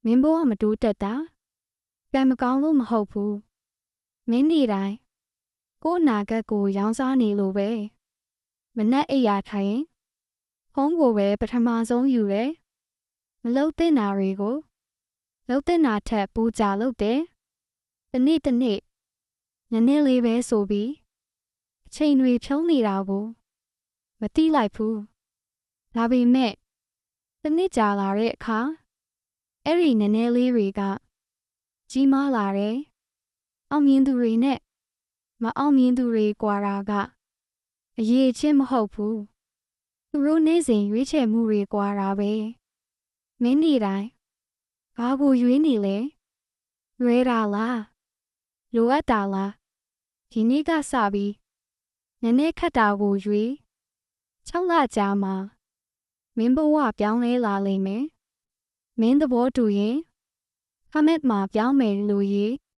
မင်းဘဝမတိုးတက်တာကံမကောင်းလို့မဟုတ်ဘူးမင်းနေတိုင်းကို့အနာဂတ်ကိုရောင်းစားနေလို့ပဲမနှက်အိယာထိုင်ဖုံးကိုပဲပထမဆုံးယူတယ်မလှုပ်တဲ့နာတွေကိုလှုပ်တဲ့နာထက်ပူကြလှုပ်တယ်တစ်နေ့နည်းနည်းလေးပဲဆိုပြီးအချိန်တွေဖြုံးနေတာကိုမသိလိုက်ဘူးဒါပေမဲ့တစ်နေ့ကြာလာတဲ့အခါအဲ့ဒီနည်းနည်းလေးတွေကကြီးမားလာတယ်အောင်မြင်သူတွေနဲ့မအောင်မြင်သူတွေကွာတာကအရေးချင်းမဟုတ်ဘူးသူတို့နေ့စဉ်ရွေးချယ်မှုတွေကွာတာပဲမင်းနေတိုင်းဘာကိုရွေးနေလဲရွေးတာလားလိုအပ်တာလားဒီနေ့ကစပြီးနည်းနည်းခက်တာကိုရွေး6 လကြာမှာမင်းဘဝပြောင်းလဲလာလိမ့်မယ်မင်းသဘောတူရင်comment မှာပြောင်းမယ်လို့ရေး